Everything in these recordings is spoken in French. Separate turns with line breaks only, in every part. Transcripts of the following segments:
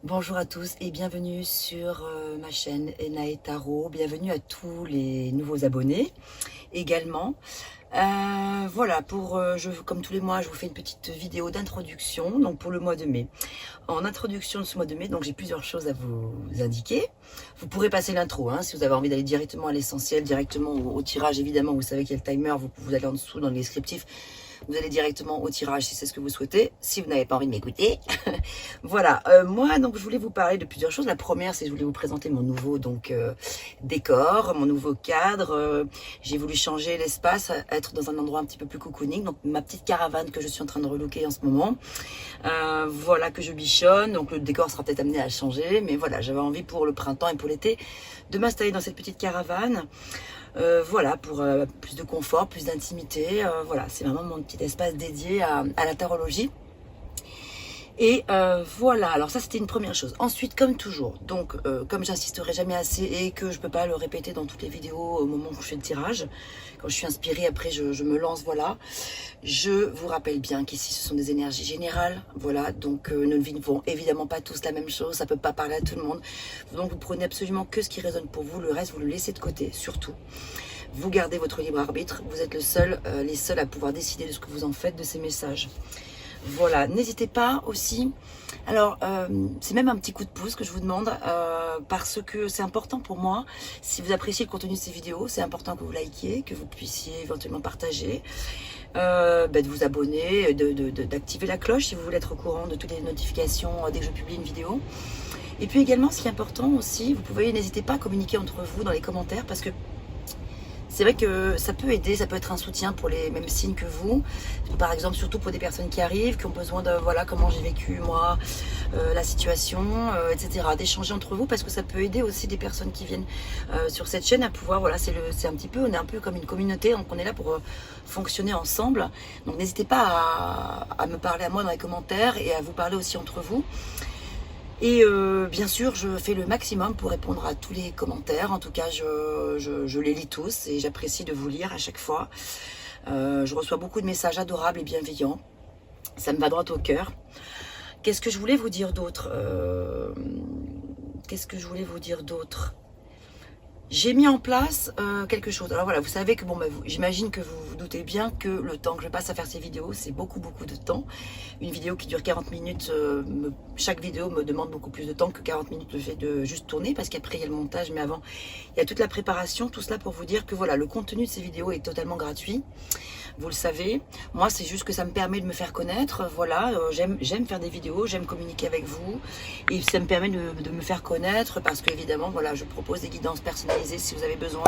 Bonjour à tous et bienvenue sur ma chaîne Enae Tarot. Bienvenue à tous les nouveaux abonnés également. Voilà, comme tous les mois, je vous fais une petite vidéo d'introduction donc pour le mois de mai. En introduction de ce mois de mai, donc j'ai plusieurs choses à vous indiquer. Vous pourrez passer l'intro si vous avez envie d'aller directement à l'essentiel, directement au tirage. Évidemment, vous savez qu'il y a le timer, vous allez en dessous dans le descriptif. Vous allez directement au tirage si c'est ce que vous souhaitez, si vous n'avez pas envie de m'écouter. Voilà, moi donc je voulais vous parler de plusieurs choses. La première, c'est que je voulais vous présenter mon nouveau décor, mon nouveau cadre. J'ai voulu changer l'espace, être dans un endroit un petit peu plus cocooning. Donc ma petite caravane que je suis en train de relooker en ce moment. Voilà, que je bichonne. Donc le décor sera peut-être amené à changer. Mais voilà, j'avais envie pour le printemps et pour l'été de m'installer dans cette petite caravane. Voilà, pour plus de confort, plus d'intimité. Voilà, c'est vraiment mon petit espace dédié à la tarologie. Et voilà, alors ça c'était une première chose. Ensuite, comme toujours, donc comme j'insisterai jamais assez et que je peux pas le répéter dans toutes les vidéos au moment où je fais le tirage, quand je suis inspirée, après je me lance, voilà. Je vous rappelle bien qu'ici ce sont des énergies générales, voilà, donc nous ne vivons évidemment pas tous la même chose, ça peut pas parler à tout le monde. Donc vous prenez absolument que ce qui résonne pour vous, le reste vous le laissez de côté, surtout. Vous gardez votre libre arbitre, vous êtes les seuls à pouvoir décider de ce que vous en faites de ces messages. Voilà, n'hésitez pas aussi. Alors, c'est même un petit coup de pouce que je vous demande parce que c'est important pour moi. Si vous appréciez le contenu de ces vidéos, c'est important que vous likiez, que vous puissiez éventuellement partager, de vous abonner, d'activer la cloche si vous voulez être au courant de toutes les notifications dès que je publie une vidéo. Et puis également, ce qui est important aussi, vous pouvez, n'hésitez pas à communiquer entre vous dans les commentaires parce que c'est vrai que ça peut aider, ça peut être un soutien pour les mêmes signes que vous. Par exemple, surtout pour des personnes qui arrivent, qui ont besoin de, voilà, comment j'ai vécu moi, la situation, etc. D'échanger entre vous parce que ça peut aider aussi des personnes qui viennent sur cette chaîne à pouvoir, voilà, c'est un petit peu, on est un peu comme une communauté, donc on est là pour fonctionner ensemble. Donc n'hésitez pas à me parler à moi dans les commentaires et à vous parler aussi entre vous. Et bien sûr, je fais le maximum pour répondre à tous les commentaires. En tout cas, je les lis tous et j'apprécie de vous lire à chaque fois. Je reçois beaucoup de messages adorables et bienveillants. Ça me va droit au cœur. Qu'est-ce que je voulais vous dire d'autre Qu'est-ce que je voulais vous dire d'autre J'ai mis en place quelque chose. Alors voilà, vous savez que, bon, j'imagine que vous vous doutez bien que le temps que je passe à faire ces vidéos, c'est beaucoup de temps. Une vidéo qui dure 40 minutes, chaque vidéo me demande beaucoup plus de temps que 40 minutes le fait de juste tourner, parce qu'après il y a le montage, mais avant, il y a toute la préparation, tout cela pour vous dire que voilà, le contenu de ces vidéos est totalement gratuit. Vous le savez, moi c'est juste que ça me permet de me faire connaître, voilà, j'aime faire des vidéos, j'aime communiquer avec vous et ça me permet de me faire connaître parce que évidemment, voilà, je propose des guidances personnalisées si vous avez besoin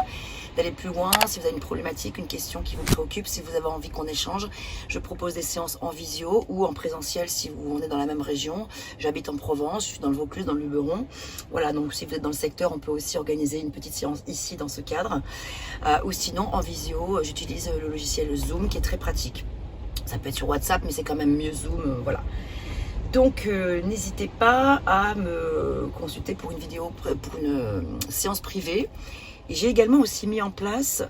d'aller plus loin, si vous avez une problématique, une question qui vous préoccupe, si vous avez envie qu'on échange, je propose des séances en visio ou en présentiel si on est dans la même région. J'habite en Provence, je suis dans le Vaucluse, dans le Luberon, voilà, donc si vous êtes dans le secteur, on peut aussi organiser une petite séance ici dans ce cadre, ou sinon en visio, j'utilise le logiciel Zoom qui est très pratique. Ça peut être sur WhatsApp, mais c'est quand même mieux Zoom, voilà. Donc n'hésitez pas à me consulter pour une vidéo, pour une séance privée. Et j'ai également aussi mis en place,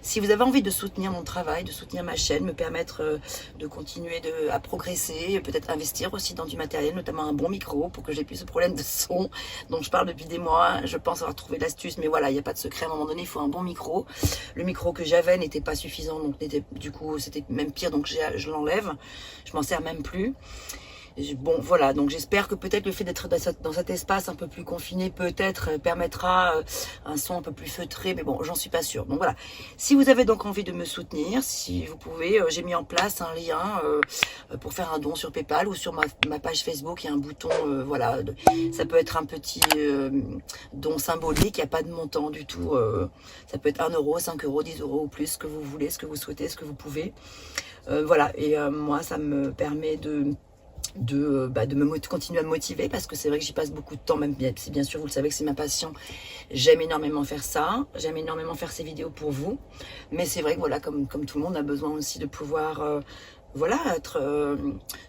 si vous avez envie de soutenir mon travail, de soutenir ma chaîne, me permettre de continuer à progresser, peut-être investir aussi dans du matériel, notamment un bon micro pour que j'ai plus ce problème de son dont je parle depuis des mois. Je pense avoir trouvé l'astuce, mais voilà, il n'y a pas de secret. À un moment donné, il faut un bon micro. Le micro que j'avais n'était pas suffisant, donc du coup, c'était même pire, donc je l'enlève. Je m'en sers même plus. Bon, voilà, donc j'espère que peut-être le fait d'être dans cet espace un peu plus confiné, peut-être permettra un son un peu plus feutré, mais bon, j'en suis pas sûre. Donc voilà, si vous avez donc envie de me soutenir, si vous pouvez, j'ai mis en place un lien pour faire un don sur PayPal ou sur ma page Facebook, il y a un bouton, voilà, ça peut être un petit don symbolique, il n'y a pas de montant du tout, ça peut être 1 euro, 5 euros, 10 euros ou plus, ce que vous voulez, ce que vous souhaitez, ce que vous pouvez. Voilà, et moi, ça me permet de continuer à me motiver parce que c'est vrai que j'y passe beaucoup de temps, même si bien sûr vous le savez que c'est ma passion. J'aime énormément faire ça, j'aime énormément faire ces vidéos pour vous, mais c'est vrai que voilà, comme tout le monde a besoin aussi de pouvoir voilà, être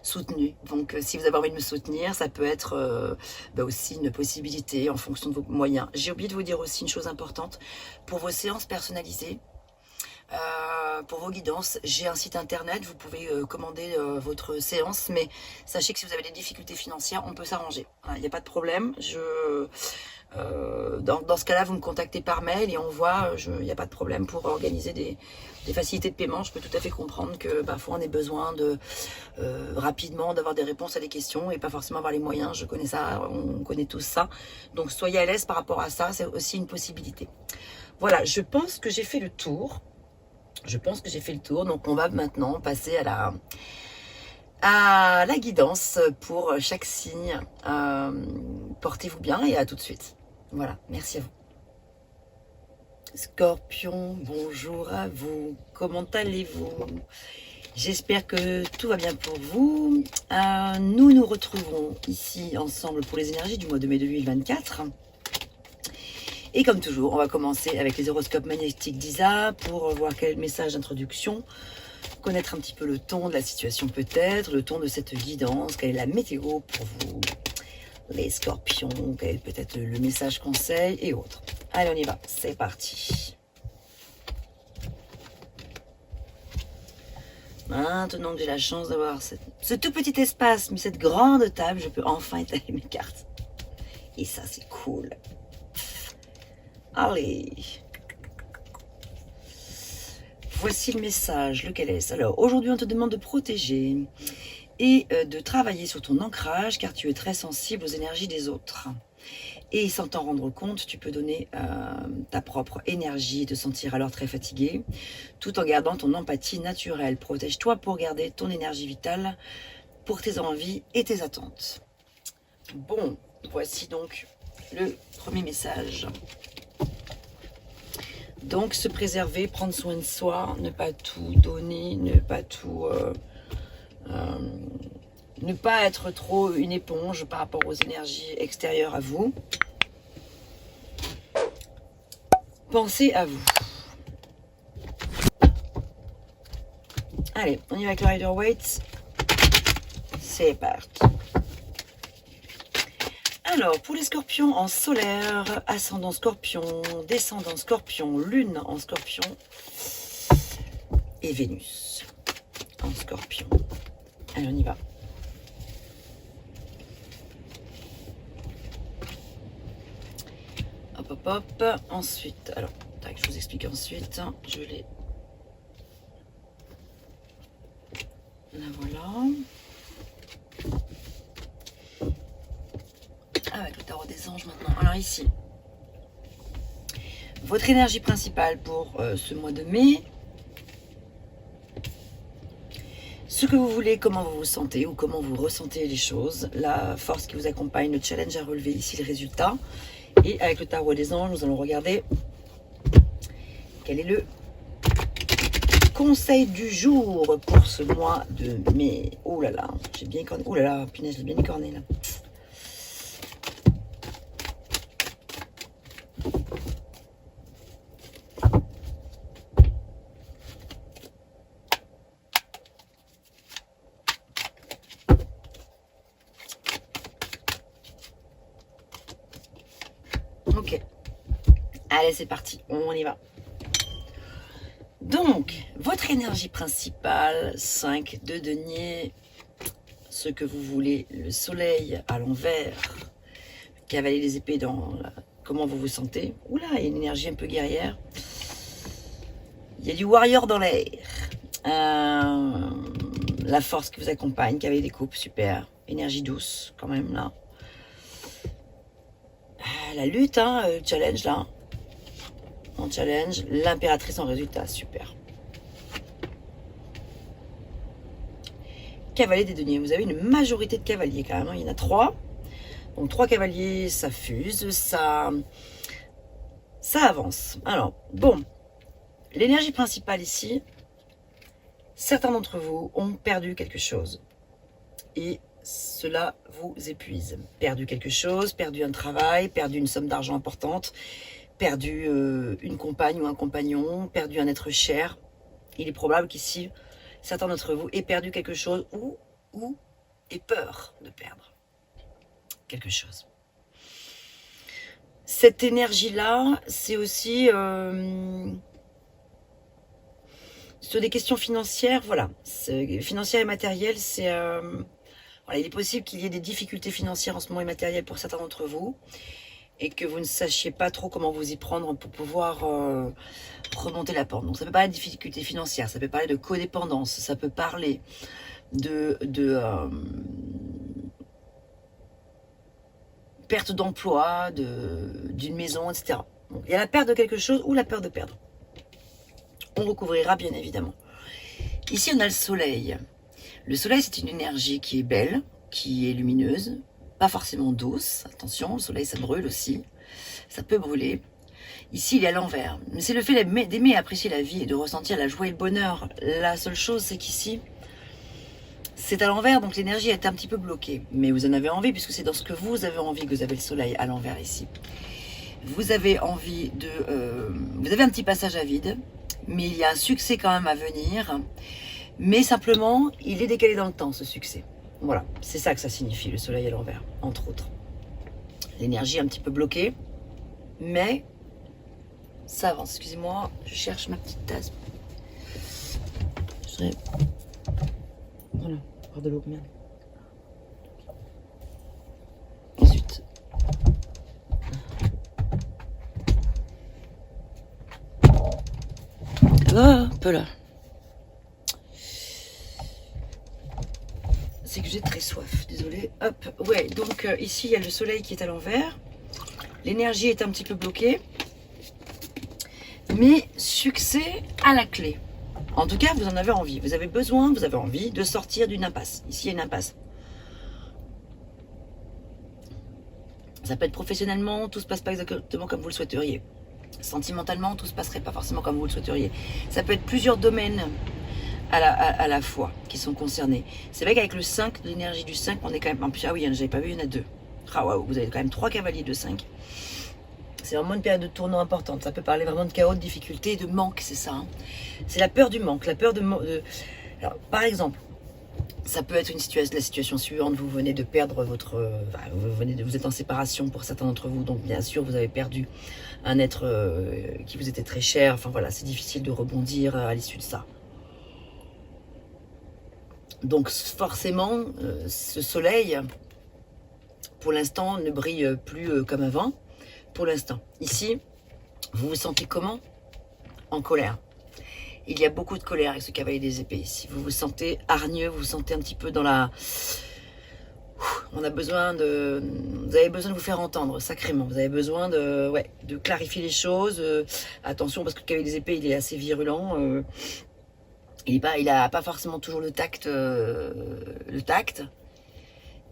soutenu. Donc si vous avez envie de me soutenir, ça peut être aussi une possibilité en fonction de vos moyens. J'ai oublié de vous dire aussi une chose importante, pour vos séances personnalisées, pour vos guidances. J'ai un site internet, vous pouvez commander votre séance, mais sachez que si vous avez des difficultés financières, on peut s'arranger. Il n'y a pas de problème. Dans ce cas-là, vous me contactez par mail et on voit, il n'y a pas de problème pour organiser des facilités de paiement. Je peux tout à fait comprendre que parfois on ait besoin de rapidement d'avoir des réponses à des questions et pas forcément avoir les moyens. Je connais ça, on connaît tous ça. Donc soyez à l'aise par rapport à ça, c'est aussi une possibilité. Voilà, je pense que j'ai fait le tour. Donc on va maintenant passer à la guidance pour chaque signe. Portez-vous bien et à tout de suite. Voilà, merci à vous. Scorpion, bonjour à vous. Comment allez-vous? J'espère que tout va bien pour vous. Nous nous retrouvons ici ensemble pour les énergies du mois de mai 2024. Et comme toujours, on va commencer avec les horoscopes magnétiques d'Isa pour voir quel est le message d'introduction, connaître un petit peu le ton de la situation peut-être, le ton de cette guidance, quelle est la météo pour vous, les scorpions, quel est peut-être le message conseil et autres. Allez, on y va, c'est parti. Maintenant que j'ai la chance d'avoir ce tout petit espace, mais cette grande table, je peux enfin étaler mes cartes. Et ça, c'est cool. Allez. Voici le message. Lequel est-ce? Alors, aujourd'hui, on te demande de protéger et de travailler sur ton ancrage, car tu es très sensible aux énergies des autres. Et sans t'en rendre compte, tu peux donner ta propre énergie et te sentir alors très fatigué, tout en gardant ton empathie naturelle. Protège-toi pour garder ton énergie vitale pour tes envies et tes attentes. Bon, voici donc le premier message. Donc, se préserver, prendre soin de soi, ne pas tout donner, ne pas tout... ne pas être trop une éponge par rapport aux énergies extérieures à vous. Pensez à vous. Allez, on y va avec le Rider-Waite. C'est parti. Alors, pour les scorpions en solaire, ascendant scorpion, descendant scorpion, lune en scorpion et Vénus en scorpion. Allez, on y va. Hop, hop, hop. Ensuite, alors, tac, je vous explique ensuite. Je l'ai. Là, voilà. Avec le tarot des anges maintenant. Alors ici, votre énergie principale pour ce mois de mai. Ce que vous voulez, comment vous vous sentez ou comment vous ressentez les choses. La force qui vous accompagne, le challenge à relever, ici le résultat. Et avec le tarot des anges, nous allons regarder quel est le conseil du jour pour ce mois de mai. Oh là là, j'ai bien écorné. Oh là là, punaise, j'ai bien écorné là. Ok. Allez, c'est parti. On y va. Donc, votre énergie principale, 5 de denier, ce que vous voulez, le soleil à l'envers, cavalier des épées dans comment vous vous sentez. Oula, il y a une énergie un peu guerrière. Il y a du warrior dans l'air. La force qui vous accompagne, cavalier des coupes, super. Énergie douce quand même là. La lutte, hein, challenge là. En challenge, l'impératrice en résultat, super. Cavalier des deniers, vous avez une majorité de cavaliers quand même, hein. Il y en a 3. Donc 3 cavaliers, ça fuse, ça avance. Alors, bon, l'énergie principale ici, certains d'entre vous ont perdu quelque chose. Et cela vous épuise. Perdu quelque chose, perdu un travail, perdu une somme d'argent importante, perdu une compagne ou un compagnon, perdu un être cher. Il est probable qu'ici, certains d'entre vous aient perdu quelque chose ou aient peur de perdre quelque chose. Cette énergie-là, c'est aussi sur des questions financières, voilà, financières et matérielles, c'est voilà, il est possible qu'il y ait des difficultés financières en ce moment et matérielles pour certains d'entre vous et que vous ne sachiez pas trop comment vous y prendre pour pouvoir remonter la pente. Donc ça peut parler de difficultés financières, ça peut parler de codépendance, ça peut parler de perte d'emploi, d'une maison, etc. Donc, il y a la perte de quelque chose ou la peur de perdre. On recouvrira bien évidemment. Ici on a le soleil. Le soleil c'est une énergie qui est belle, qui est lumineuse, pas forcément douce, attention, le soleil ça brûle aussi, ça peut brûler. Ici il est à l'envers, mais c'est le fait d'aimer apprécier la vie et de ressentir la joie et le bonheur. La seule chose c'est qu'ici, c'est à l'envers, donc l'énergie est un petit peu bloquée. Mais vous en avez envie, puisque c'est dans ce que vous avez envie que vous avez le soleil à l'envers ici. Vous avez envie de... vous avez un petit passage à vide, mais il y a un succès quand même à venir. Mais simplement, il est décalé dans le temps, ce succès. Voilà, c'est ça que ça signifie, le soleil à l'envers, entre autres. L'énergie est un petit peu bloquée, mais ça avance. Excusez-moi, je cherche ma petite tasse. Voilà, boire de l'eau, merde. Zut. Hop là. C'est que j'ai très soif, désolé. Hop, ouais, donc ici il y a le soleil qui est à l'envers. L'énergie est un petit peu bloquée. Mais succès à la clé. En tout cas, vous en avez envie. Vous avez besoin, vous avez envie de sortir d'une impasse. Ici, il y a une impasse. Ça peut être professionnellement, tout se passe pas exactement comme vous le souhaiteriez. Sentimentalement, tout se passerait pas forcément comme vous le souhaiteriez. Ça peut être plusieurs domaines à la fois qui sont concernés. C'est vrai qu'avec le 5, l'énergie du 5, on est quand même... Ah oui, j'avais pas vu, il y en a 2. Ah waouh, vous avez quand même 3 cavaliers de 5. C'est vraiment une période de tournant importante. Ça peut parler vraiment de chaos, de difficultés, de manque, c'est ça. Hein. C'est la peur du manque, la peur de... Alors, par exemple, ça peut être la situation suivante. Vous venez de perdre votre... vous êtes en séparation pour certains d'entre vous. Donc, bien sûr, vous avez perdu un être qui vous était très cher. Enfin, voilà, c'est difficile de rebondir à l'issue de ça. Donc, forcément, ce soleil, pour l'instant, ne brille plus comme avant. Pour l'instant. Ici, vous vous sentez comment? En colère. Il y a beaucoup de colère avec ce cavalier des épées ici. Vous vous sentez hargneux, vous vous sentez un petit peu dans la... On a besoin de... Vous avez besoin de vous faire entendre, sacrément. Vous avez besoin de clarifier les choses. Attention, parce que le cavalier des épées, il est assez virulent. Il n'a pas forcément toujours le tact.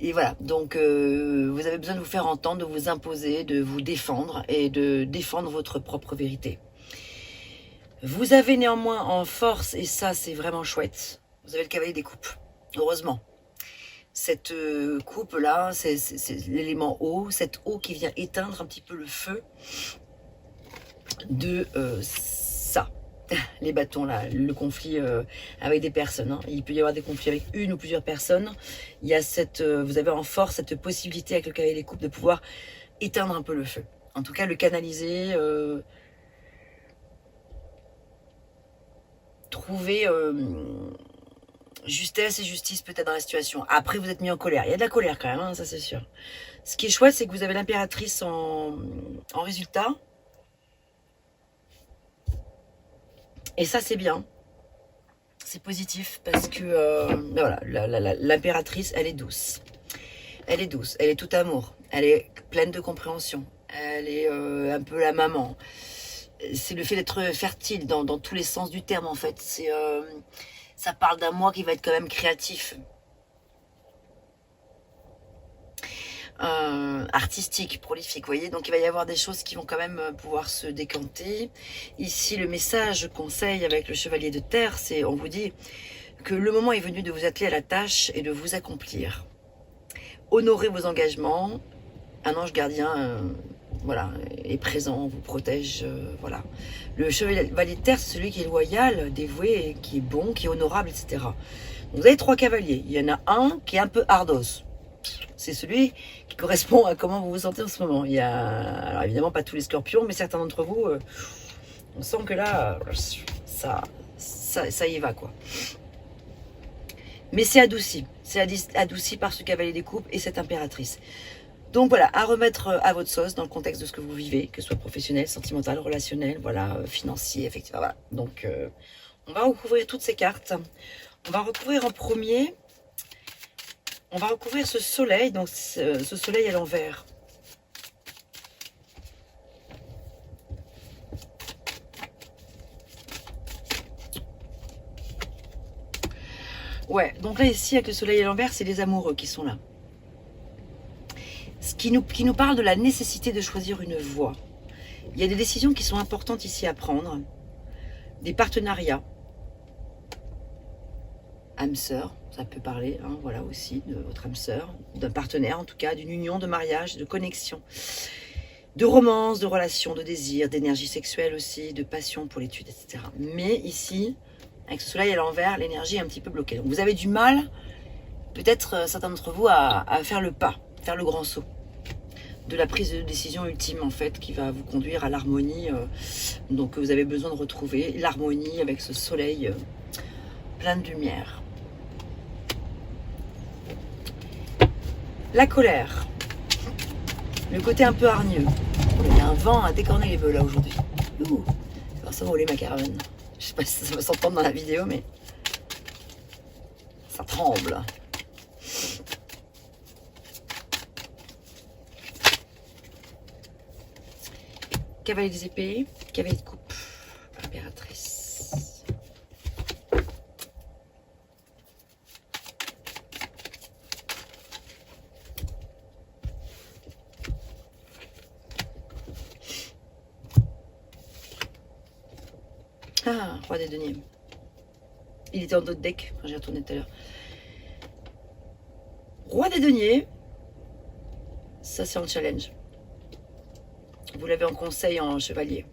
Et voilà, donc vous avez besoin de vous faire entendre, de vous imposer, de vous défendre et de défendre votre propre vérité. Vous avez néanmoins en force, et ça c'est vraiment chouette, vous avez le cavalier des coupes, heureusement. Cette coupe-là, c'est l'élément eau, cette eau qui vient éteindre un petit peu le feu de ça. Les bâtons là, le conflit avec des personnes. Hein. Il peut y avoir des conflits avec une ou plusieurs personnes. Il y a vous avez en force cette possibilité avec le cavalier des coupes de pouvoir éteindre un peu le feu. En tout cas, le canaliser, trouver justesse et justice peut-être dans la situation. Après, vous êtes mis en colère. Il y a de la colère quand même, hein, ça c'est sûr. Ce qui est chouette, c'est que vous avez l'impératrice en résultat. Et ça, c'est bien. C'est positif parce que voilà, l'impératrice, elle est douce. Elle est douce, elle est tout amour. Elle est pleine de compréhension. Elle est un peu la maman. C'est le fait d'être fertile dans tous les sens du terme, en fait. Ça parle d'un moi qui va être quand même créatif. Artistique, prolifique, vous voyez, donc il va y avoir des choses qui vont quand même pouvoir se décanter. Ici, le message conseil avec le chevalier de terre, c'est, on vous dit que le moment est venu de vous atteler à la tâche et de vous accomplir. Honorez vos engagements. Un ange gardien, voilà, est présent, vous protège, voilà. Le chevalier de terre, c'est celui qui est loyal, dévoué, qui est bon, qui est honorable, etc. Donc, vous avez 3 cavaliers. Il y en a un qui est un peu ardos. C'est celui qui correspond à comment vous vous sentez en ce moment. Il y a, alors évidemment pas tous les scorpions, mais certains d'entre vous, on sent que là, ça ça y va quoi. Mais c'est adouci par ce cavalier des coupes et cette impératrice. Donc voilà, à remettre à votre sauce dans le contexte de ce que vous vivez, que ce soit professionnel, sentimental, relationnel, voilà, financier, effectivement. Voilà. Donc on va recouvrir toutes ces cartes. On va recouvrir en premier, on va recouvrir ce soleil, donc ce soleil à l'envers. Ouais, donc là ici avec le soleil à l'envers, c'est les amoureux qui sont là. Ce qui nous parle de la nécessité de choisir une voie. Il y a des décisions qui sont importantes ici à prendre, des partenariats. Âme sœur, ça peut parler, hein, voilà aussi, de votre âme sœur, d'un partenaire en tout cas, d'une union, de mariage, de connexion, de romance, de relation, de désir, d'énergie sexuelle aussi, de passion pour l'étude, etc. Mais ici, avec ce soleil à l'envers, l'énergie est un petit peu bloquée. Donc vous avez du mal, peut-être certains d'entre vous, à faire le pas, faire le grand saut de la prise de décision ultime en fait, qui va vous conduire à l'harmonie. Donc vous avez besoin de retrouver l'harmonie avec ce soleil plein de lumière. La colère, le côté un peu hargneux. Il y a un vent à décorner les bœufs là aujourd'hui. Ouh, ça va s'envoler ma caravane. Je sais pas si ça va s'entendre dans la vidéo, mais ça tremble. Cavalier des épées, cavalier de coupe, impératrice. Ah, roi des deniers. Il était en dos de deck quand j'ai retourné tout à l'heure. Roi des deniers, ça c'est en challenge. Vous l'avez en conseil en chevalier.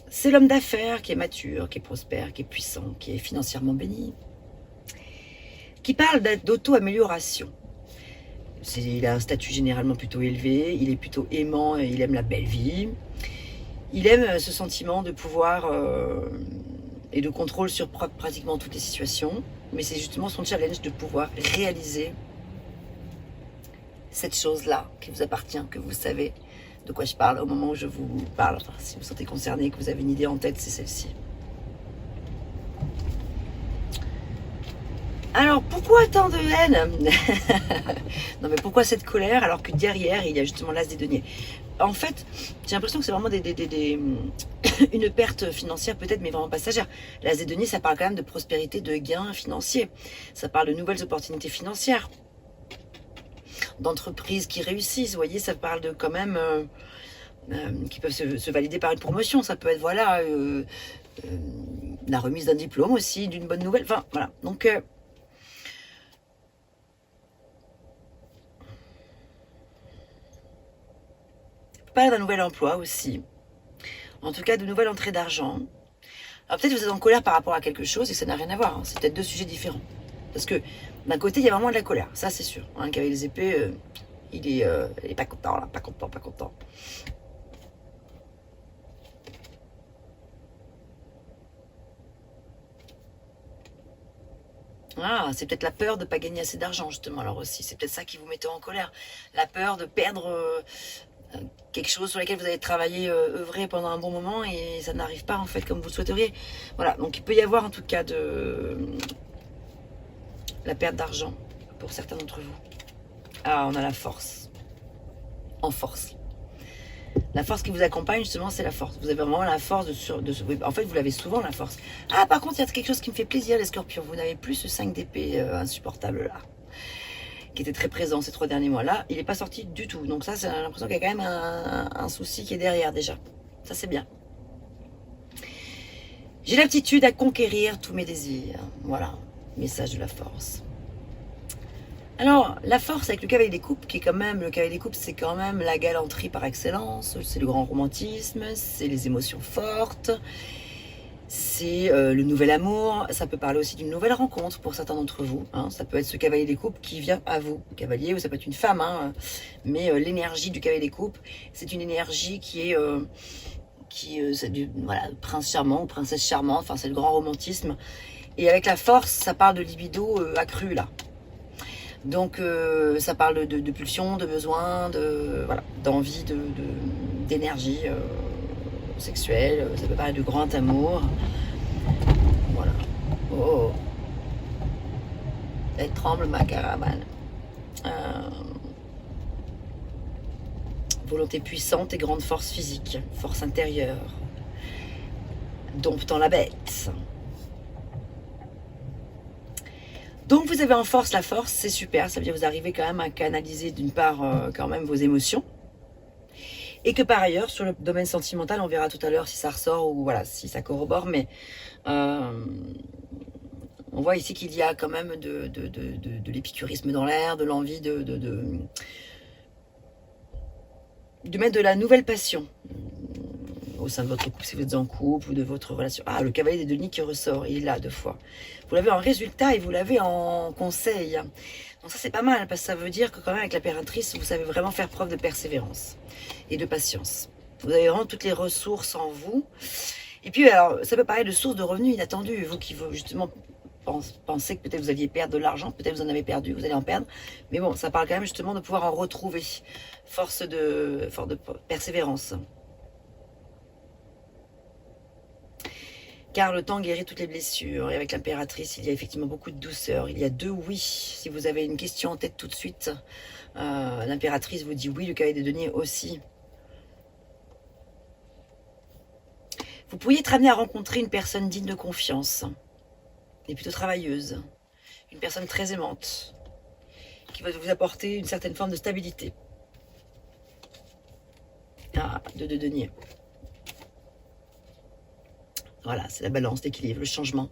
C'est l'homme d'affaires qui est mature, qui est prospère, qui est puissant, qui est financièrement béni, qui parle d'auto-amélioration. Il a un statut généralement plutôt élevé, il est plutôt aimant, et il aime la belle vie. Il aime ce sentiment de pouvoir et de contrôle sur pratiquement toutes les situations. Mais c'est justement son challenge de pouvoir réaliser cette chose-là qui vous appartient, que vous savez de quoi je parle au moment où je vous parle. Enfin, si vous vous sentez concerné, que vous avez une idée en tête, c'est celle-ci. Alors, pourquoi tant de haine? Non, mais pourquoi cette colère alors que derrière, il y a justement l'as des deniers? En fait, j'ai l'impression que c'est vraiment une perte financière peut-être, mais vraiment passagère. L'as des deniers, ça parle quand même de prospérité, de gains financiers. Ça parle de nouvelles opportunités financières, d'entreprises qui réussissent. Vous voyez, ça parle de quand même qui peuvent se valider par une promotion. Ça peut être voilà la remise d'un diplôme aussi, d'une bonne nouvelle. Enfin voilà. Donc parle d'un nouvel emploi aussi. En tout cas, de nouvelles entrées d'argent. Alors peut-être que vous êtes en colère par rapport à quelque chose et ça n'a rien à voir. Hein. C'est peut-être deux sujets différents. Parce que d'un côté, il y a vraiment de la colère. Ça, c'est sûr. Hein, qu'avec les épées, il est pas content, là. Pas content, pas content. Ah, c'est peut-être la peur de ne pas gagner assez d'argent, justement, alors aussi. C'est peut-être ça qui vous mettait en colère. La peur de perdre quelque chose sur lequel vous avez travaillé, œuvré pendant un bon moment et ça n'arrive pas, en fait, comme vous le souhaiteriez. Voilà, donc il peut y avoir, en tout cas, la perte d'argent pour certains d'entre vous. Ah, on a la force. En force. La force qui vous accompagne, justement, c'est la force. Vous avez vraiment la force en fait, vous l'avez souvent, la force. Ah, par contre, il y a quelque chose qui me fait plaisir, les scorpions. Vous n'avez plus ce 5 d'épée insupportable, là, qui était très présent ces 3 derniers mois-là. Il n'est pas sorti du tout. Donc ça, j'ai l'impression qu'il y a quand même un souci qui est derrière, déjà. Ça, c'est bien. J'ai l'aptitude à conquérir tous mes désirs. Voilà, message de la force. Alors, la force avec le cavalier des coupes, qui est quand même, le cavalier des coupes, c'est quand même la galanterie par excellence, c'est le grand romantisme, c'est les émotions fortes, c'est le nouvel amour, ça peut parler aussi d'une nouvelle rencontre pour certains d'entre vous, hein. Ça peut être ce cavalier des coupes qui vient à vous, cavalier, ou ça peut être une femme, hein, mais l'énergie du cavalier des coupes, c'est une énergie qui est c'est du voilà, prince charmant ou princesse charmante, enfin c'est le grand romantisme. Et avec la force, ça parle de libido accru là. Donc ça parle de pulsion, de besoin, voilà, d'envie, d'énergie sexuelle. Ça peut parler de grand amour. Voilà. Oh, elle tremble ma caravane. Volonté puissante et grande force physique, force intérieure, domptant la bête. Donc vous avez en force la force, c'est super, ça veut dire que vous arrivez quand même à canaliser d'une part quand même vos émotions. Et que par ailleurs, sur le domaine sentimental, on verra tout à l'heure si ça ressort ou voilà, si ça corrobore, mais on voit ici qu'il y a quand même de l'épicurisme dans l'air, de l'envie de mettre de la nouvelle passion au sein de votre couple, si vous êtes en couple ou de votre relation. Ah, le cavalier des deniers qui ressort, il est là 2 fois. Vous l'avez en résultat et vous l'avez en conseil. Donc ça c'est pas mal parce que ça veut dire que quand même avec l'impératrice, vous savez vraiment faire preuve de persévérance et de patience. Vous avez vraiment toutes les ressources en vous. Et puis alors, ça peut paraître de source de revenus inattendus. Vous qui justement pensez que peut-être vous alliez perdre de l'argent, peut-être vous en avez perdu, vous allez en perdre. Mais bon, ça parle quand même justement de pouvoir en retrouver. Force de persévérance. Car le temps guérit toutes les blessures. Et avec l'impératrice, il y a effectivement beaucoup de douceur. Il y a 2 oui. Si vous avez une question en tête tout de suite, l'impératrice vous dit oui, le cavalier de denier aussi. Vous pourriez être amené à rencontrer une personne digne de confiance et plutôt travailleuse. Une personne très aimante qui va vous apporter une certaine forme de stabilité. Ah, de denier. Voilà, c'est la balance, l'équilibre, le changement.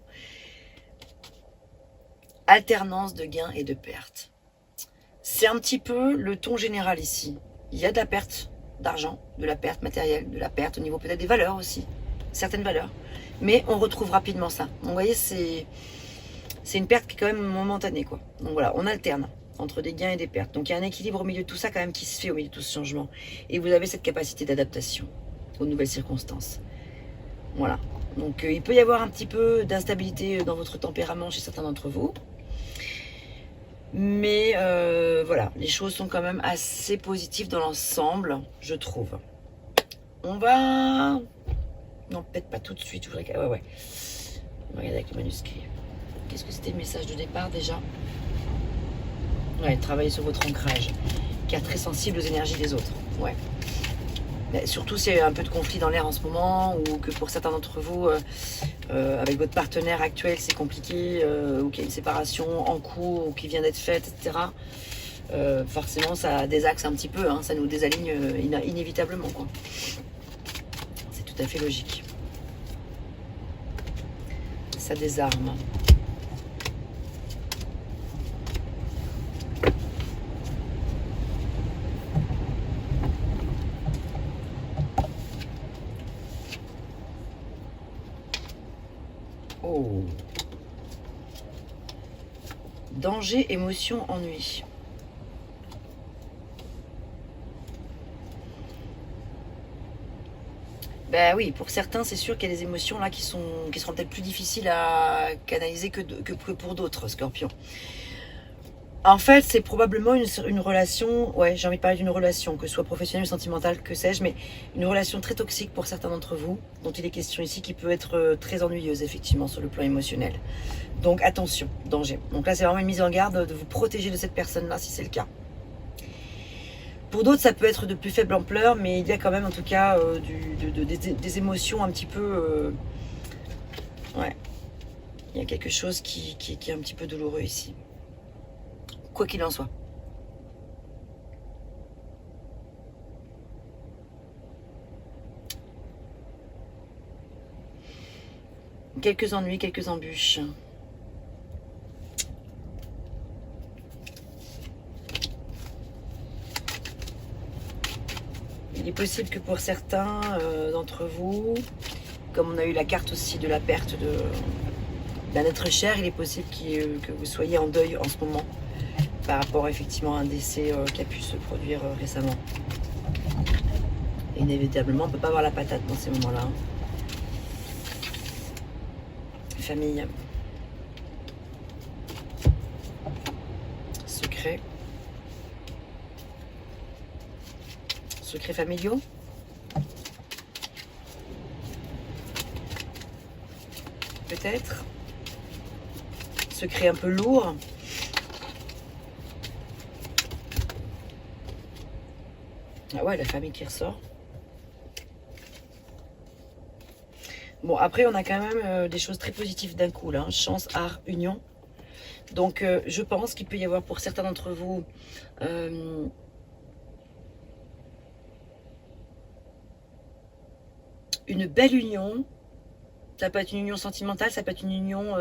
Alternance de gains et de pertes. C'est un petit peu le ton général ici. Il y a de la perte d'argent, de la perte matérielle, de la perte au niveau peut-être des valeurs aussi. Certaines valeurs. Mais on retrouve rapidement ça. Donc vous voyez, c'est une perte qui est quand même momentanée, quoi. Donc voilà, on alterne entre des gains et des pertes. Donc il y a un équilibre au milieu de tout ça quand même qui se fait au milieu de tout ce changement. Et vous avez cette capacité d'adaptation aux nouvelles circonstances. Voilà. Donc il peut y avoir un petit peu d'instabilité dans votre tempérament chez certains d'entre vous. Mais voilà, les choses sont quand même assez positives dans l'ensemble, je trouve. On va... Non, peut-être pas tout de suite. Je voudrais... Ouais. On va regarder avec le manuscrit. Qu'est-ce que c'était le message de départ déjà? Ouais, travailler sur votre ancrage, qui est très sensible aux énergies des autres. Ouais. Mais surtout, c'est un peu de conflit dans l'air en ce moment, ou que pour certains d'entre vous, avec votre partenaire actuel, c'est compliqué, ou qu'il y a une séparation en cours, ou qui vient d'être faite, etc. Forcément, ça désaxe un petit peu, hein, ça nous désaligne inévitablement, quoi. C'est tout à fait logique. Ça désarme. Oh. Danger, émotion, ennui. Ben oui, pour certains, c'est sûr qu'il y a des émotions là qui seront peut-être plus difficiles à canaliser que pour d'autres, Scorpion. En fait, c'est probablement une relation, ouais, j'ai envie de parler d'une relation, que ce soit professionnelle ou sentimentale, que sais-je, mais une relation très toxique pour certains d'entre vous, dont il est question ici, qui peut être très ennuyeuse, effectivement, sur le plan émotionnel. Donc attention, danger. Donc là, c'est vraiment une mise en garde de vous protéger de cette personne-là, si c'est le cas. Pour d'autres, ça peut être de plus faible ampleur, mais il y a quand même, en tout cas, des émotions un petit peu... ouais, il y a quelque chose qui est un petit peu douloureux ici. Quoi qu'il en soit. Quelques ennuis, quelques embûches. Il est possible que pour certains d'entre vous, comme on a eu la carte aussi de la perte d'un être cher, il est possible que vous soyez en deuil en ce moment par rapport effectivement à un décès qui a pu se produire récemment. Et inévitablement, on ne peut pas avoir la patate dans ces moments-là. Famille. Secret. Secrets familiaux. Peut-être. Secret un peu lourd. Ah ouais, la famille qui ressort. Bon, après, on a quand même des choses très positives d'un coup, là. Hein. Chance, art, union. Donc, je pense qu'il peut y avoir pour certains d'entre vous une belle union. Ça peut être une union sentimentale, ça peut être une union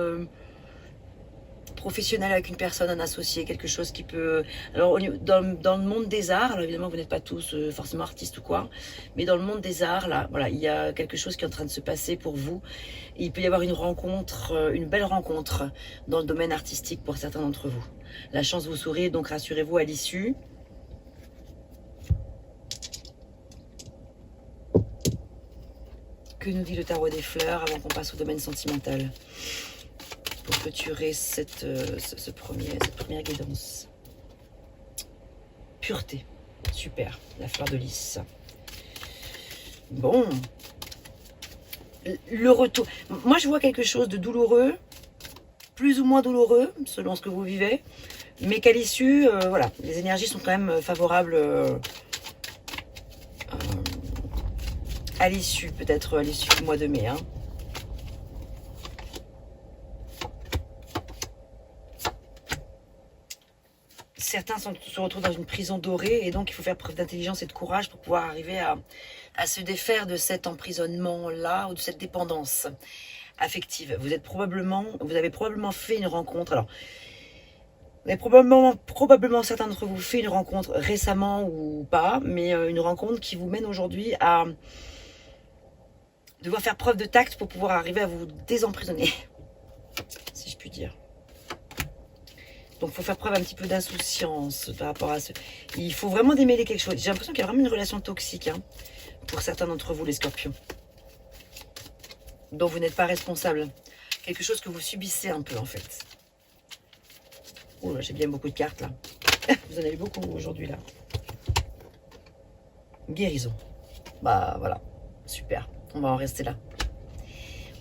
professionnelle avec une personne, un associé, quelque chose qui peut... Alors, dans le monde des arts, alors évidemment, vous n'êtes pas tous forcément artistes ou quoi, mais dans le monde des arts, là, voilà, il y a quelque chose qui est en train de se passer pour vous. Et il peut y avoir une rencontre, une belle rencontre dans le domaine artistique pour certains d'entre vous. La chance vous sourit, donc rassurez-vous à l'issue. Que nous dit le tarot des fleurs avant qu'on passe au domaine sentimental pour clôturer cette première guidance? Pureté, super, la fleur de lys. Bon, le retour. Moi, je vois quelque chose de douloureux, plus ou moins douloureux, selon ce que vous vivez, mais qu'à l'issue, voilà, les énergies sont quand même favorables à l'issue, peut-être à l'issue du mois de mai. Hein. Certains se retrouvent dans une prison dorée et donc il faut faire preuve d'intelligence et de courage pour pouvoir arriver à se défaire de cet emprisonnement-là ou de cette dépendance affective. Vous avez probablement fait une rencontre. Alors, vous avez probablement certains d'entre vous fait une rencontre récemment ou pas, mais une rencontre qui vous mène aujourd'hui à devoir faire preuve de tact pour pouvoir arriver à vous désemprisonner, si je puis dire. Donc, il faut faire preuve un petit peu d'insouciance par rapport à ce... Il faut vraiment démêler quelque chose. J'ai l'impression qu'il y a vraiment une relation toxique hein, pour certains d'entre vous, les scorpions, dont vous n'êtes pas responsable. Quelque chose que vous subissez un peu, en fait. Oh là, j'ai bien beaucoup de cartes, là. Vous en avez beaucoup aujourd'hui, là. Guérison. Bah, voilà. Super. On va en rester là.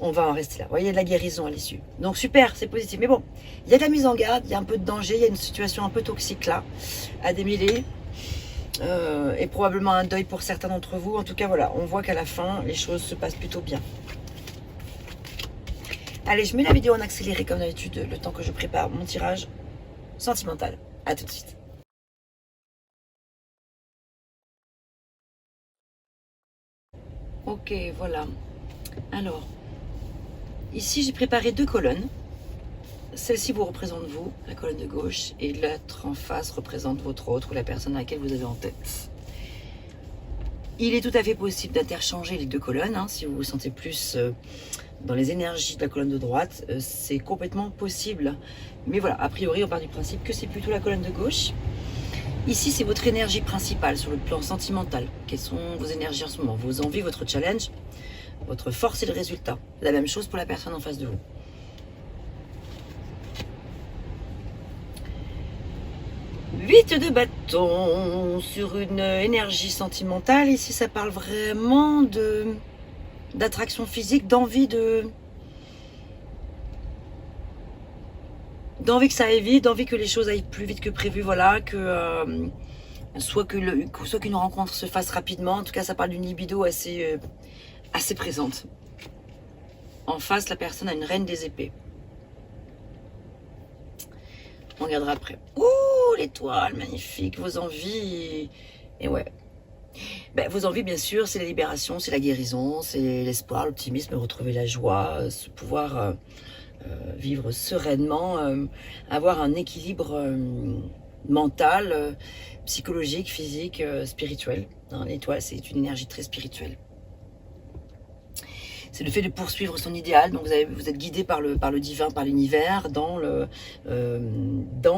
On va en rester là. Vous voyez, il y a de la guérison à l'issue. Donc, super, c'est positif. Mais bon, il y a de la mise en garde, il y a un peu de danger, il y a une situation un peu toxique, là, à démêler. Et probablement un deuil pour certains d'entre vous. En tout cas, voilà, on voit qu'à la fin, les choses se passent plutôt bien. Allez, je mets la vidéo en accéléré, comme d'habitude, le temps que je prépare mon tirage sentimental. À tout de suite. Ok, voilà. Alors, ici, j'ai préparé 2 colonnes. Celle-ci vous représente vous, la colonne de gauche, et l'autre en face représente votre autre ou la personne à laquelle vous avez en tête. Il est tout à fait possible d'interchanger les 2 colonnes, hein, si vous vous sentez plus dans les énergies de la colonne de droite, c'est complètement possible. Mais voilà, a priori, on part du principe que c'est plutôt la colonne de gauche. Ici, c'est votre énergie principale sur le plan sentimental. Quelles sont vos énergies en ce moment? Vos envies, votre challenge, votre force et le résultat. La même chose pour la personne en face de vous. Huit de bâton sur une énergie sentimentale. Ici, ça parle vraiment d'attraction physique, d'envie que ça aille vite, d'envie que les choses aillent plus vite que prévu, voilà, que soit qu'une rencontre se fasse rapidement. En tout cas, ça parle d'une libido assez présente. En face, la personne a une reine des épées. On regardera après. Ouh, l'étoile, magnifique, vos envies. Et ouais. Ben, vos envies, bien sûr, c'est la libération, c'est la guérison, c'est l'espoir, l'optimisme, retrouver la joie, se pouvoir vivre sereinement, avoir un équilibre mental, psychologique, physique, spirituel. Hein, l'étoile, c'est une énergie très spirituelle. C'est le fait de poursuivre son idéal. Donc vous êtes guidé par le divin, par l'univers, dans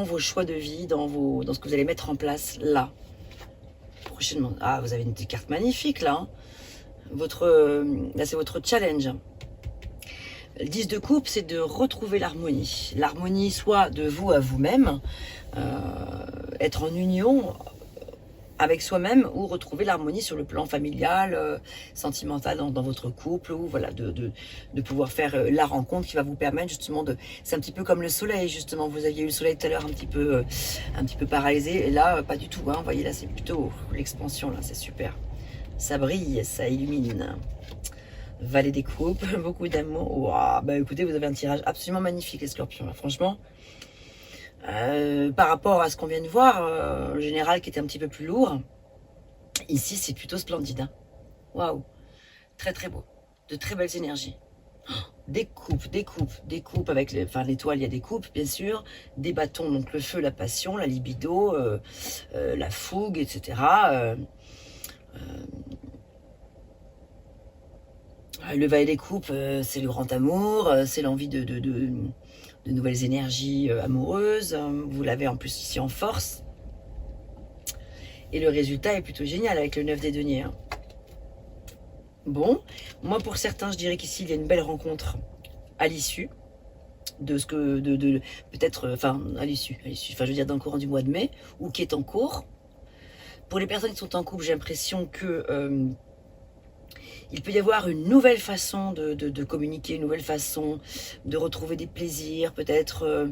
vos choix de vie, dans ce que vous allez mettre en place là, prochainement. Ah, vous avez une petite carte magnifique là. Hein. Là, c'est votre challenge. Le 10 de coupe, c'est de retrouver l'harmonie. L'harmonie soit de vous à vous-même, être en union avec soi-même ou retrouver l'harmonie sur le plan familial, sentimental dans votre couple, ou voilà, de pouvoir faire la rencontre qui va vous permettre justement de... C'est un petit peu comme le soleil justement, vous aviez eu le soleil tout à l'heure un petit peu paralysé, et là pas du tout, hein. Vous voyez là c'est plutôt l'expansion, là c'est super. Ça brille, ça illumine. Valet des coupes, beaucoup d'amour. Wow, bah écoutez, vous avez un tirage absolument magnifique les scorpions, là, franchement. Par rapport à ce qu'on vient de voir, le général qui était un petit peu plus lourd, ici c'est plutôt splendide. Hein. Waouh, très très beau, de très belles énergies. Des coupes avec l'étoile, il y a des coupes bien sûr, des bâtons, donc le feu, la passion, la libido, la fougue, etc. Le valet des coupes, c'est le grand amour, c'est l'envie de nouvelles énergies amoureuses. Vous l'avez en plus ici en force. Et le résultat est plutôt génial avec le 9 des deniers. Hein. Bon, moi pour certains, je dirais qu'ici, il y a une belle rencontre à l'issue de ce que... peut-être, enfin, à l'issue, enfin, je veux dire, dans le courant du mois de mai, ou qui est en cours. Pour les personnes qui sont en couple, j'ai l'impression que... il peut y avoir une nouvelle façon de communiquer, une nouvelle façon de retrouver des plaisirs, peut-être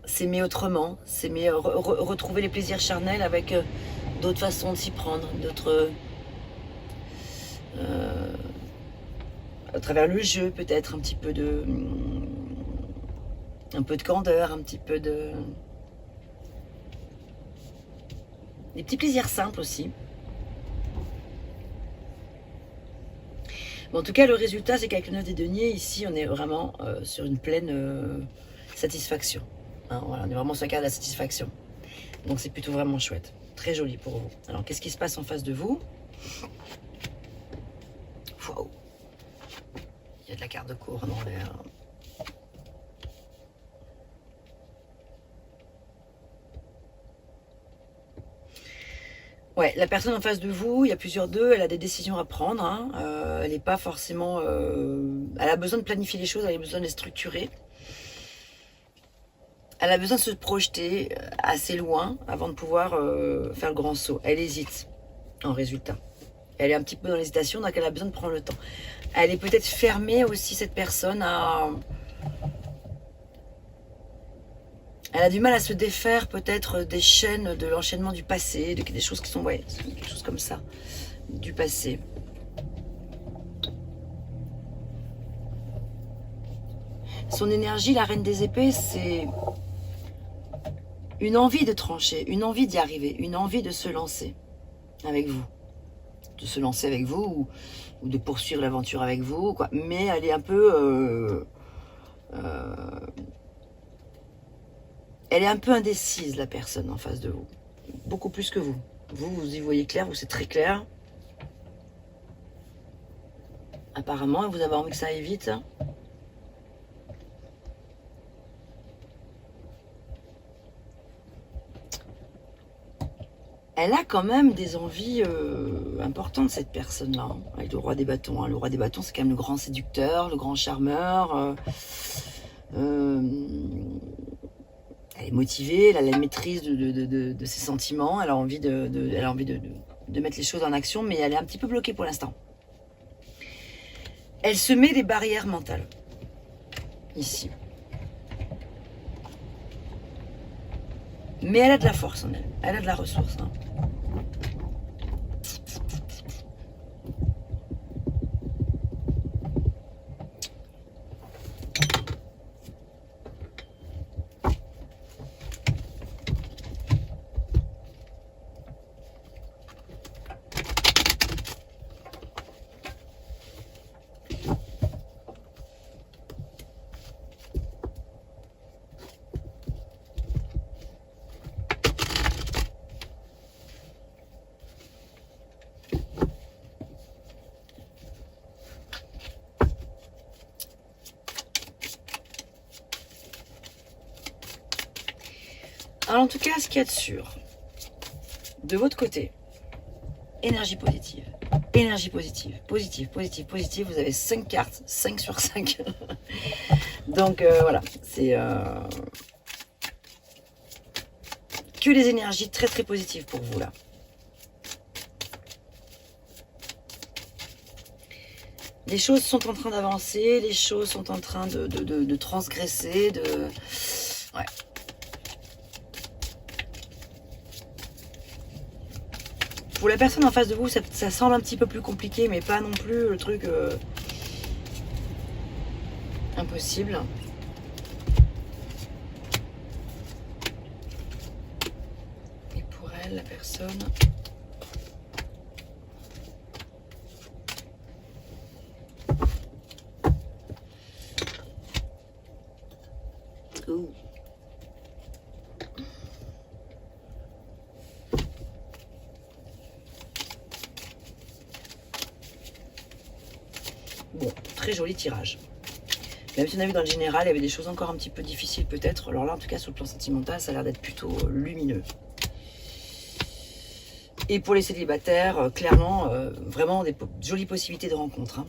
s'aimer autrement, s'aimer, retrouver les plaisirs charnels avec d'autres façons de s'y prendre, d'autres... à travers le jeu, peut-être un petit peu de... un peu de candeur, un petit peu de... des petits plaisirs simples aussi. Bon, en tout cas, le résultat, c'est qu'avec le 9 des deniers, ici, on est vraiment sur une pleine satisfaction. Hein, voilà, on est vraiment sur la carte de la satisfaction. Donc, c'est plutôt vraiment chouette. Très joli pour vous. Alors, qu'est-ce qui se passe en face de vous? Wow. Il y a de la carte de cour dans l'air. Ouais, la personne en face de vous, il y a plusieurs d'eux, elle a des décisions à prendre. Hein. Elle n'est pas forcément... elle a besoin de planifier les choses, elle a besoin de les structurer. Elle a besoin de se projeter assez loin avant de pouvoir faire le grand saut. Elle hésite en résultat. Elle est un petit peu dans l'hésitation, donc elle a besoin de prendre le temps. Elle est peut-être fermée aussi, cette personne, à... Elle a du mal à se défaire peut-être des chaînes de l'enchaînement du passé, des choses qui sont, ouais, quelque chose comme ça, du passé. Son énergie, la reine des épées, c'est une envie de trancher, une envie d'y arriver, une envie de se lancer avec vous. De se lancer avec vous ou de poursuivre l'aventure avec vous, quoi. Mais elle est un peu... elle est un peu indécise, la personne en face de vous. Beaucoup plus que vous. Vous y voyez clair, vous c'est très clair. Apparemment, vous avez envie que ça aille vite. Elle a quand même des envies importantes, cette personne-là, hein, avec le roi des bâtons. Hein. Le roi des bâtons, c'est quand même le grand séducteur, le grand charmeur. Elle est motivée, elle a la maîtrise de ses sentiments, elle a envie de mettre les choses en action, mais elle est un petit peu bloquée pour l'instant. Elle se met des barrières mentales, ici. Mais elle a de la force en elle, elle a de la ressource. Hein. Alors en tout cas, ce qu'il y a de sûr, de votre côté, énergie positive. Énergie positive, positive, positive, positive. Vous avez 5 cartes, 5 sur 5. Donc voilà, c'est que les énergies très très positives pour vous là. Les choses sont en train d'avancer, les choses sont en train de transgresser, ouais. Pour la personne en face de vous, ça semble un petit peu plus compliqué, mais pas non plus le truc impossible. Et pour elle, la personne... Ouh. Bon, très joli tirage. Même si on a vu dans le général, il y avait des choses encore un petit peu difficiles peut-être. Alors là, en tout cas, sur le plan sentimental, ça a l'air d'être plutôt lumineux. Et pour les célibataires, clairement, vraiment des jolies possibilités de rencontres. Hein.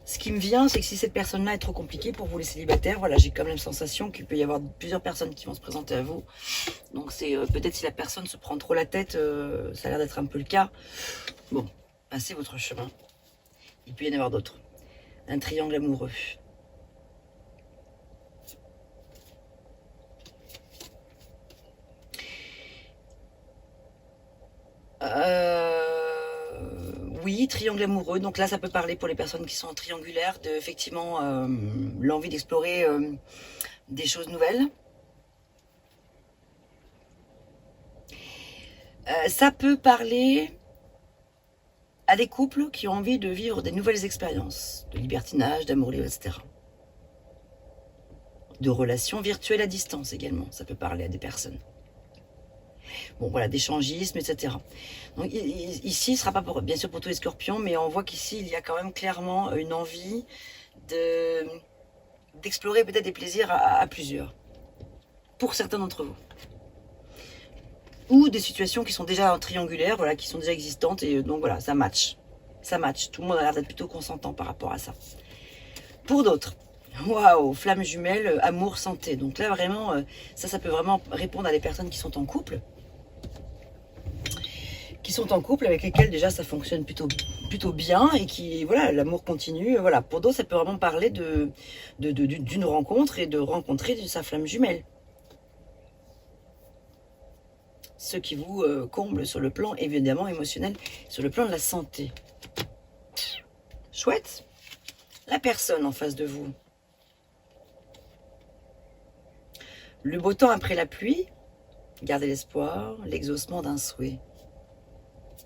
Ce qui me vient, c'est que si cette personne-là est trop compliquée pour vous les célibataires, voilà, j'ai quand même la sensation qu'il peut y avoir plusieurs personnes qui vont se présenter à vous. Donc c'est peut-être si la personne se prend trop la tête, ça a l'air d'être un peu le cas. Bon, passez votre chemin. Il peut y en avoir d'autres. Un triangle amoureux. Oui, triangle amoureux. Donc là, ça peut parler pour les personnes qui sont triangulaires de effectivement l'envie d'explorer des choses nouvelles. Ça peut parler à des couples qui ont envie de vivre des nouvelles expériences, de libertinage, d'amour libre, etc. De relations virtuelles à distance également, ça peut parler à des personnes. Bon voilà, d'échangisme, etc. Donc ici, ce ne sera pas pour, bien sûr pour tous les scorpions, mais on voit qu'ici, il y a quand même clairement une envie d'explorer peut-être des plaisirs à plusieurs, pour certains d'entre vous. Ou des situations qui sont déjà triangulaires, voilà, qui sont déjà existantes, et donc voilà, ça match. Ça match, tout le monde a l'air d'être plutôt consentant par rapport à ça. Pour d'autres, waouh, flamme jumelle, amour, santé. Donc là, vraiment, ça peut vraiment répondre à des personnes qui sont en couple. Avec lesquels déjà ça fonctionne plutôt bien et qui, voilà, l'amour continue. Voilà. Pour d'autres, ça peut vraiment parler d'une rencontre et de rencontrer sa flamme jumelle. Ce qui vous comble sur le plan évidemment émotionnel, sur le plan de la santé. Chouette. La personne en face de vous. Le beau temps après la pluie, gardez l'espoir, l'exaucement d'un souhait.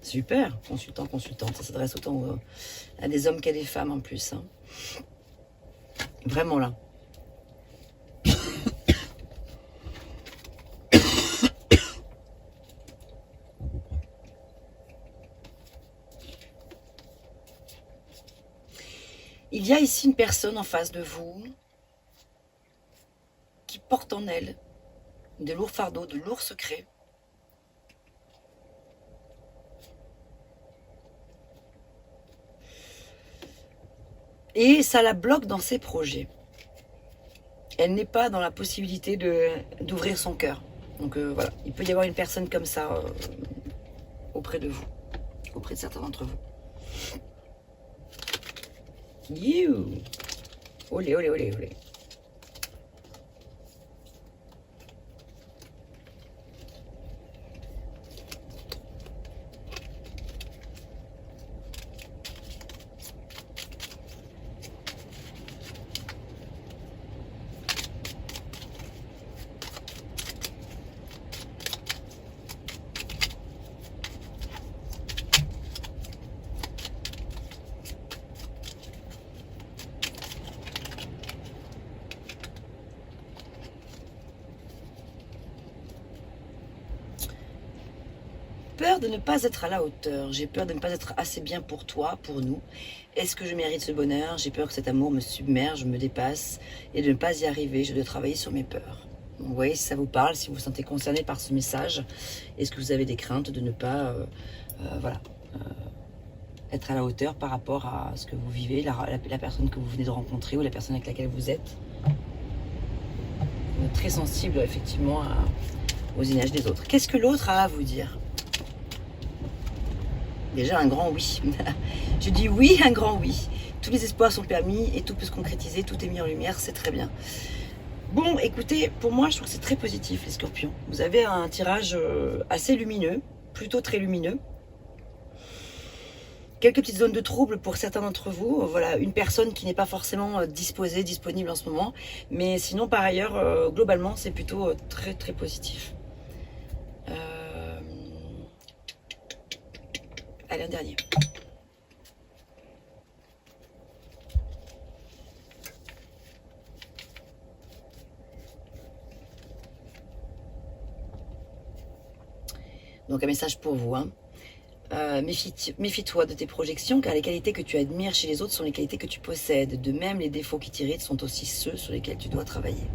Super, consultant, consultante, ça s'adresse autant à des hommes qu'à des femmes en plus. Hein. Vraiment là. Il y a ici une personne en face de vous qui porte en elle de lourds fardeaux, de lourds secrets. Et ça la bloque dans ses projets. Elle n'est pas dans la possibilité d'ouvrir son cœur. Donc voilà, il peut y avoir une personne comme ça auprès de vous, auprès de certains d'entre vous. You. Olé, olé, olé, olé. peur de ne pas être à la hauteur. J'ai peur de ne pas être assez bien pour toi, pour nous. Est-ce que je mérite ce bonheur? J'ai peur que cet amour me submerge, me dépasse et de ne pas y arriver. Je dois travailler sur mes peurs. Donc, vous voyez, si ça vous parle, si vous vous sentez concerné par ce message, est-ce que vous avez des craintes de ne pas être à la hauteur par rapport à ce que vous vivez, la personne que vous venez de rencontrer ou la personne avec laquelle vous êtes? Très sensible, effectivement, aux images des autres. Qu'est-ce que l'autre a à vous dire? Déjà un grand oui. Je dis oui, un grand oui. Tous les espoirs sont permis et tout peut se concrétiser, tout est mis en lumière, c'est très bien. Bon, écoutez, pour moi, je trouve que c'est très positif, les scorpions. Vous avez un tirage assez lumineux, plutôt très lumineux. Quelques petites zones de trouble pour certains d'entre vous. Voilà, une personne qui n'est pas forcément disposée, disponible en ce moment. Mais sinon, par ailleurs, globalement, c'est plutôt très, très positif. Allez, un dernier. Donc un message pour vous. Hein. Méfie-toi de tes projections, car les qualités que tu admires chez les autres sont les qualités que tu possèdes. De même, les défauts qui t'irritent sont aussi ceux sur lesquels tu dois travailler.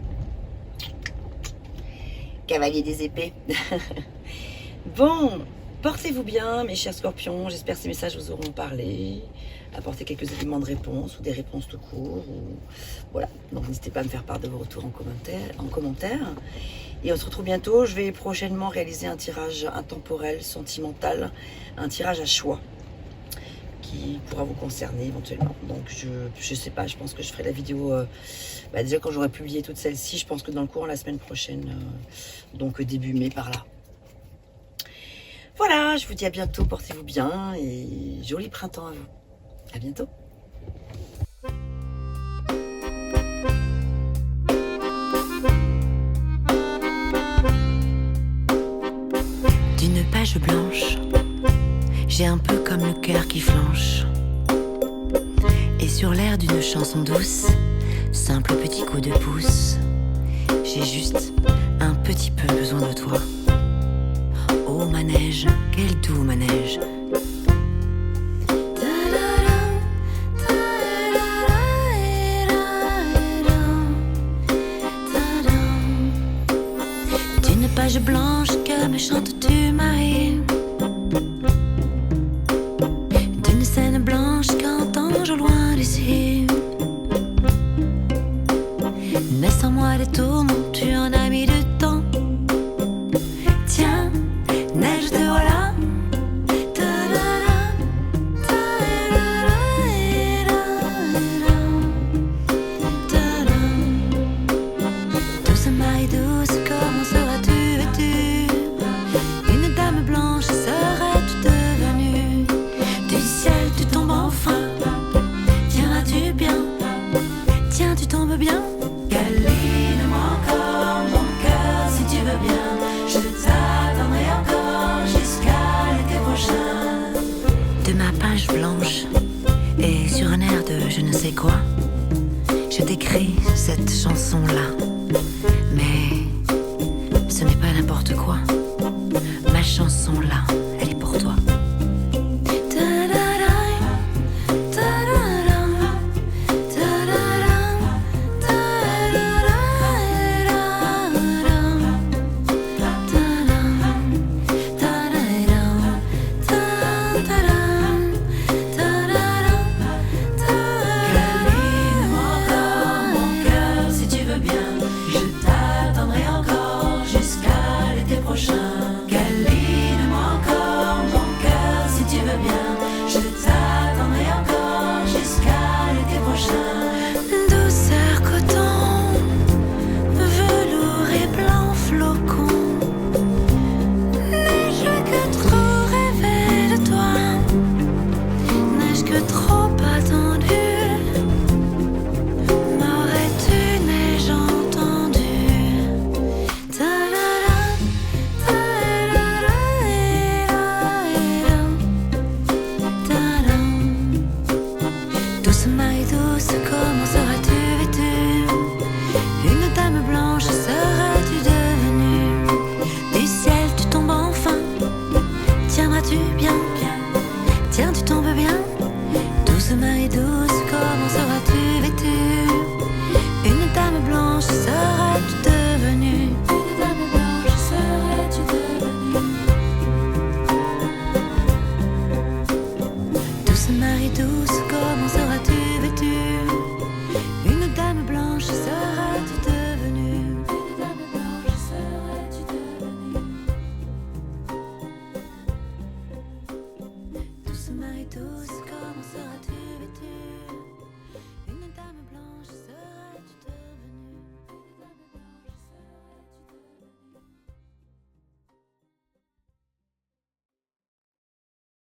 Cavalier des épées. Bon, portez-vous bien, mes chers scorpions. J'espère que ces messages vous auront parlé, apporté quelques éléments de réponse ou des réponses tout court. Voilà. Donc n'hésitez pas à me faire part de vos retours en commentaire. Et on se retrouve bientôt. Je vais prochainement réaliser un tirage intemporel, sentimental, un tirage à choix qui pourra vous concerner éventuellement. Donc je sais pas, je pense que je ferai la vidéo déjà quand j'aurai publié toute celle-ci. Je pense que dans le courant de la semaine prochaine, donc début mai par là. Voilà, je vous dis à bientôt, portez-vous bien et joli printemps à vous. À bientôt.
D'une page blanche, j'ai un peu comme le cœur qui flanche. Et sur l'air d'une chanson douce, simple petit coup de pouce, j'ai juste un petit peu besoin de toi. Oh manège, quel doux manège. D'une page blanche que me chantes-tu Marie? D'une scène blanche qu'entends-je au loin d'ici? Mais sans moi des tourments, tu en as mis du temps. Tiens, neige te voilà. Douce maille douce, comment seras-tu vêtue? Une dame blanche serais-tu devenue? Du ciel tu tombes enfin. Tiendras-tu bien? Tiens, tu tombes bien? Câline-moi encore mon cœur si tu veux bien. Je t'attendrai encore jusqu'à l'été prochain. De ma page blanche et sur un air de je ne sais quoi, je t'écris cette chanson-là. Mais ce n'est pas n'importe quoi. Ma chanson-là, elle est pour toi. Douceur coton, velours et blanc flocon, n'ai-je que trop rêvé de toi? N'ai-je que trop attendu? M'aurais-tu, n'ai-je entendu? Douce maille douce, comment ça